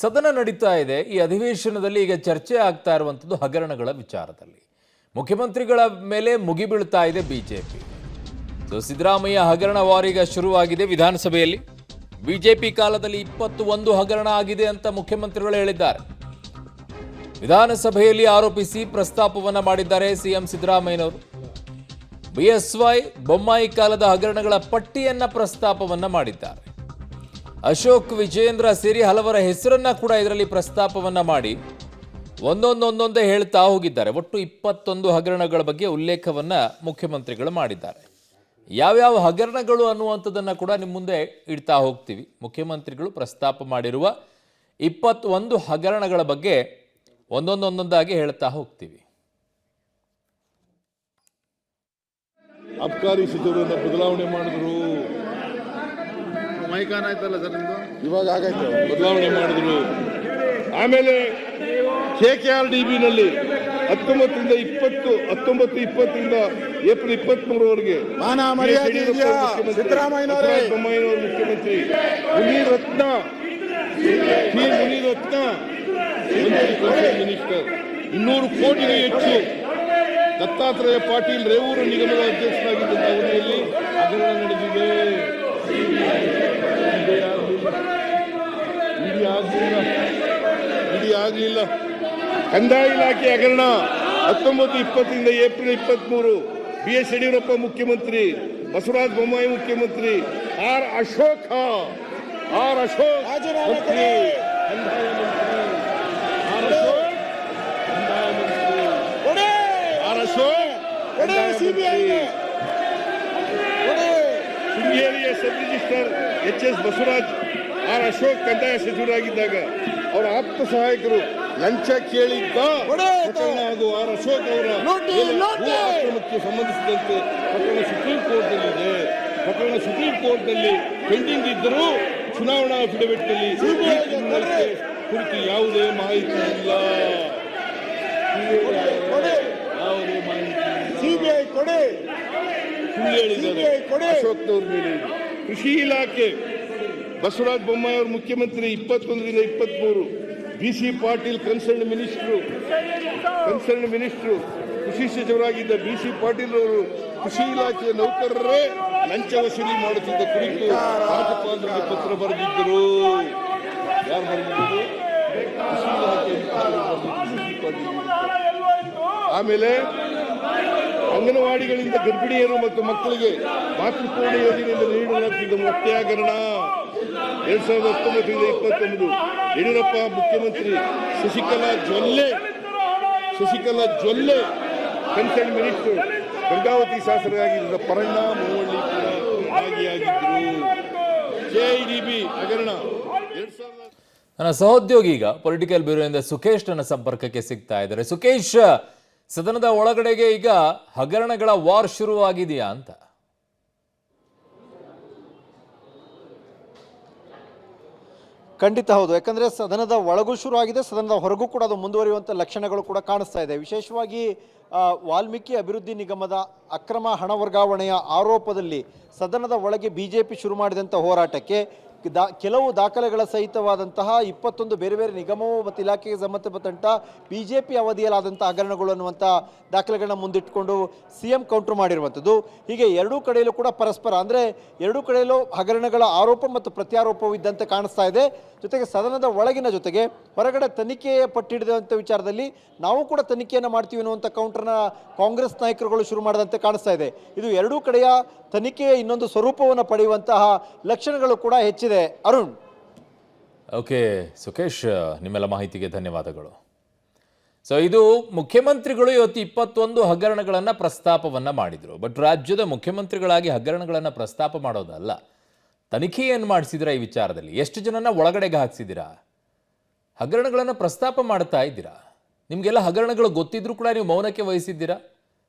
ಸದನ ನಡೀತಾ ಇದೆ. ಈ ಅಧಿವೇಶನದಲ್ಲಿ ಈಗ ಚರ್ಚೆ ಆಗ್ತಾ ಇರುವಂಥದ್ದು ಹಗರಣಗಳ ವಿಚಾರದಲ್ಲಿ. ಮುಖ್ಯಮಂತ್ರಿಗಳ ಮೇಲೆ ಮುಗಿಬೀಳ್ತಾ ಇದೆ ಬಿಜೆಪಿ. ಸಿದ್ದರಾಮಯ್ಯ ಹಗರಣ ವಾರೀಗ ಶುರುವಾಗಿದೆ ವಿಧಾನಸಭೆಯಲ್ಲಿ. ಬಿಜೆಪಿ ಕಾಲದಲ್ಲಿ 21 ಹಗರಣ ಆಗಿದೆ ಅಂತ ಮುಖ್ಯಮಂತ್ರಿಗಳು ಹೇಳಿದ್ದಾರೆ. ವಿಧಾನಸಭೆಯಲ್ಲಿ ಆರೋಪಿಸಿ ಪ್ರಸ್ತಾಪವನ್ನ ಮಾಡಿದ್ದಾರೆ ಸಿಎಂ ಸಿದ್ದರಾಮಯ್ಯನವರು. ಬಿಎಸ್ವೈ ಬೊಮ್ಮಾಯಿ ಕಾಲದ ಹಗರಣಗಳ ಪಟ್ಟಿಯನ್ನ ಪ್ರಸ್ತಾಪವನ್ನ ಮಾಡಿದ್ದಾರೆ. ಅಶೋಕ್ ವಿಜೇಂದ್ರ ಸೇರಿ ಹಲವರ ಹೆಸರನ್ನ ಕೂಡ ಇದರಲ್ಲಿ ಪ್ರಸ್ತಾಪವನ್ನ ಮಾಡಿ ಒಂದೊಂದೇ ಹೇಳ್ತಾ ಹೋಗಿದ್ದಾರೆ. ಒಟ್ಟು 21 ಹಗರಣಗಳ ಬಗ್ಗೆ ಉಲ್ಲೇಖವನ್ನ ಮುಖ್ಯಮಂತ್ರಿಗಳು ಮಾಡಿದ್ದಾರೆ. ಯಾವ್ಯಾವ ಹಗರಣಗಳು ಅನ್ನುವಂಥದ್ದನ್ನು ಕೂಡ ನಿಮ್ಮ ಮುಂದೆ ಇಡ್ತಾ ಹೋಗ್ತೀವಿ. ಮುಖ್ಯಮಂತ್ರಿಗಳು ಪ್ರಸ್ತಾಪ ಮಾಡಿರುವ 21 ಹಗರಣಗಳ ಬಗ್ಗೆ ಒಂದೊಂದಾಗಿ ಹೇಳ್ತಾ ಹೋಗ್ತೀವಿ. ಅಬ್ಕಾರಿ ಸಚಿವರನ್ನ ಬದಲಾವಣೆ ಮಾಡಿದ್ರು. ಮೈಕಾನ್ ಆಯ್ತಲ್ಲ ಸರ್ ನಿಮ್ದು, ಇವಾಗ ಆಗಾಯ್ತು, ಬದಲಾವಣೆ ಮಾಡಿದ್ರು. ಆಮೇಲೆ KKRDB ನಲ್ಲಿ 19 20 ಏಪ್ರಿಲ್ 23 ಬೊಮ್ಮಾಯಿನವರು ಮುಖ್ಯಮಂತ್ರಿ, ಮುನೀರ್ ರತ್ನ ಮಿನಿಸ್ಟರ್, 200 ಕೋಟಿಗೂ ಹೆಚ್ಚು. ದತ್ತಾತ್ರೇಯ ಪಾಟೀಲ್ ರೇವೂರು ನಿಗಮದ ಅಧ್ಯಕ್ಷರಾಗಿದ್ದಂಥ ಅವಧಿಯಲ್ಲಿ ಹಗರಣ ನಡೆದಿದೆ. ಇಡಿ ಆಗಲಿಲ್ಲ. ಕಂದಾಯ ಇಲಾಖೆ ಹಗರಣ 19-20 ಏಪ್ರಿಲ್ 23 BS ಯಡಿಯೂರಪ್ಪ ಮುಖ್ಯಮಂತ್ರಿ, ಬಸವರಾಜ ಬೊಮ್ಮಾಯಿ ಮುಖ್ಯಮಂತ್ರಿ, ಆರ್ ಅಶೋಕ್ ಮಂತ್ರಿ, ಕಂದಾಯ ಮಂತ್ರಿ, ಶೃಂಗೇರಿಯ sub registrar HS Basavaraj, R Ashok ಕಂದಾಯ ಸಚಿವರಾಗಿದ್ದಾಗ ಅವರ ಆಪ್ತ ಸಹಾಯಕರು ಲಂಚ ಕೇಳಿದ್ದ ಪ್ರಕರಣ ಹಾಗೂ ಆರ್ ಅಶೋಕ್ ಅವರ ಆಕ್ರಮಕ್ಕೆ ಸಂಬಂಧಿಸಿದಂತೆ ಪ್ರಕರಣ ಸುಪ್ರೀಂ ಕೋರ್ಟ್ನಲ್ಲಿ ಪೆಂಡಿಂಗ್ ಇದ್ದರೂ ಚುನಾವಣಾ ಅಫಿಡವಿಟ್ನಲ್ಲಿ ಕುರಿತು ಯಾವುದೇ ಮಾಹಿತಿ ಇಲ್ಲ. ಅಶೋಕ್ನವ್ರ ಮೇಲೆ. ಕೃಷಿ ಇಲಾಖೆ ಬಸವರಾಜ ಬೊಮ್ಮಾಯಿ ಅವರು ಮುಖ್ಯಮಂತ್ರಿ 21-23 BC ಪಾಟೀಲ್ ಕನ್ಸರ್ನ್ ಮಿನಿಸ್ಟ್ರು ಕೃಷಿ ಸಚಿವರಾಗಿದ್ದ BC ಪಾಟೀಲ್ ಅವರು ಕೃಷಿ ಇಲಾಖೆಯ ನೌಕರರೇ ಲಂಚ ವಸೂಲಿ ಮಾಡುತ್ತಿದ್ದ ಕುರಿತು ರಾಜ್ಯಪಾಲರಿಗೆ ಪತ್ರ ಬರೆದಿದ್ದರು. ಯಾರು ಬರೆದಿದ್ದರು? ಕೃಷಿ ಇಲಾಖೆ. ಆಮೇಲೆ ಅಂಗನವಾಡಿಗಳಿಂದ ಗರ್ಭಿಣಿಯರು ಮತ್ತು ಮಕ್ಕಳಿಗೆ ಮಾತೃಪೂರ್ಣ ಯೋಜನೆಯಿಂದ ನೀಡಲಾಗುತ್ತಿದ್ದ ಮೊಟ್ಟೆ ಹಗರಣ 2019-21 ಯಡಿಯೂರಪ್ಪ ಮುಖ್ಯಮಂತ್ರಿ, ಶಶಿಕಲಾ ಜೊಲ್ಲೆ ಕನ್ಸರ್ನ್ ಮಿನಿಸ್ಟರ್, ಗಂಗಾವತಿ ಶಾಸಕರಾಗಿದ್ದ ಪರಿಣಾಮ ಮೂವಳ್ಳಿ ಕೂಡ ಭಾಗಿಯಾಗಿದ್ದರು. KIDB ಹಗರಣ ನನ್ನ ಸಹೋದ್ಯೋಗಿ ಈಗ ಪೊಲಿಟಿಕಲ್ ಬ್ಯೂರೋಯಿಂದ ಸುಖೇಶ್ ನನ್ನ ಸಂಪರ್ಕಕ್ಕೆ ಸಿಗ್ತಾ ಇದ್ದಾರೆ. ಸುಖೇಶ್, ಸದನದ ಒಳಗಡೆಗೆ ಈಗ ಹಗರಣಗಳ ವಾರ್ ಶುರುವಾಗಿದೆಯಾ ಅಂತ? ಖಂಡಿತ ಹೌದು. ಯಾಕಂದರೆ ಸದನದ ಒಳಗೂ ಶುರು ಆಗಿದೆ, ಸದನದ ಹೊರಗೂ ಕೂಡ ಅದು ಮುಂದುವರಿಯುವಂಥ ಲಕ್ಷಣಗಳು ಕೂಡ ಕಾಣಿಸ್ತಾ ಇದೆ. ವಿಶೇಷವಾಗಿ ವಾಲ್ಮೀಕಿ ಅಭಿವೃದ್ಧಿ ನಿಗಮದ ಅಕ್ರಮ ಹಣ ವರ್ಗಾವಣೆಯ ಆರೋಪದಲ್ಲಿ ಸದನದ ಒಳಗೆ BJP ಶುರು ಮಾಡಿದಂಥ ಹೋರಾಟಕ್ಕೆ ಕೆಲವು ದಾಖಲೆಗಳ ಸಹಿತವಾದಂತಹ 21 ಬೇರೆ ಬೇರೆ ನಿಗಮವು ಮತ್ತು ಇಲಾಖೆಗೆ ಸಂಬಂಧಪಟ್ಟಂಥ BJP ಅವಧಿಯಲ್ಲಾದಂಥ ಹಗರಣಗಳು ಅನ್ನುವಂಥ ದಾಖಲೆಗಳನ್ನ ಮುಂದಿಟ್ಟುಕೊಂಡು CM ಕೌಂಟರ್ ಮಾಡಿರುವಂಥದ್ದು. ಹೀಗೆ ಎರಡೂ ಕಡೆಯಲ್ಲೂ ಕೂಡ ಪರಸ್ಪರ, ಅಂದರೆ ಎರಡೂ ಕಡೆಯಲ್ಲೂ ಹಗರಣಗಳ ಆರೋಪ ಮತ್ತು ಪ್ರತ್ಯಾರೋಪವು ಇದ್ದಂತೆ ಕಾಣಿಸ್ತಾ ಇದೆ. ಜೊತೆಗೆ ಸದನದ ಒಳಗಿನ ಜೊತೆಗೆ ಹೊರಗಡೆ ತನಿಖೆಯ ಪಟ್ಟಿಡಿದಂಥ ವಿಚಾರದಲ್ಲಿ ನಾವು ಕೂಡ ತನಿಖೆಯನ್ನು ಮಾಡ್ತೀವಿ ಅನ್ನುವಂಥ ಕೌಂಟರ್ನ ಕಾಂಗ್ರೆಸ್ ನಾಯಕರುಗಳು ಶುರು ಮಾಡಿದಂತೆ ಕಾಣಿಸ್ತಾ ಇದೆ. ಇದು ಎರಡೂ ಕಡೆಯ ತನಿಖೆಯ ಇನ್ನೊಂದು ಸ್ವರೂಪವನ್ನು ಪಡೆಯುವಂತಹ ಲಕ್ಷಣಗಳು ಕೂಡ ಹೆಚ್ಚಿದೆ. ಅರುಣ್. ಓಕೆ ಸುಖೇಶ್, ನಿಮ್ಮೆಲ್ಲ ಮಾಹಿತಿಗೆ ಧನ್ಯವಾದಗಳು. ಇದು ಮುಖ್ಯಮಂತ್ರಿಗಳು ಇವತ್ತು 21 ಹಗರಣಗಳನ್ನು ಪ್ರಸ್ತಾಪವನ್ನ ಮಾಡಿದ್ರು. ಬಟ್ ರಾಜ್ಯದ ಮುಖ್ಯಮಂತ್ರಿಗಳಾಗಿ ಹಗರಣಗಳನ್ನು ಪ್ರಸ್ತಾಪ ಮಾಡೋದಲ್ಲ, ತನಿಖೆಯನ್ನು ಮಾಡಿಸಿದಿರಾ ಈ ವಿಚಾರದಲ್ಲಿ? ಎಷ್ಟು ಜನನ ಒಳಗಡೆಗೆ ಹಾಕ್ಸಿದ್ದೀರಾ? ಹಗರಣಗಳನ್ನು ಪ್ರಸ್ತಾಪ ಮಾಡ್ತಾ ಇದ್ದೀರಾ? ನಿಮಗೆಲ್ಲ ಹಗರಣಗಳು ಗೊತ್ತಿದ್ರೂ ಕೂಡ ನೀವು ಮೌನಕ್ಕೆ ವಹಿಸಿದ್ದೀರಾ?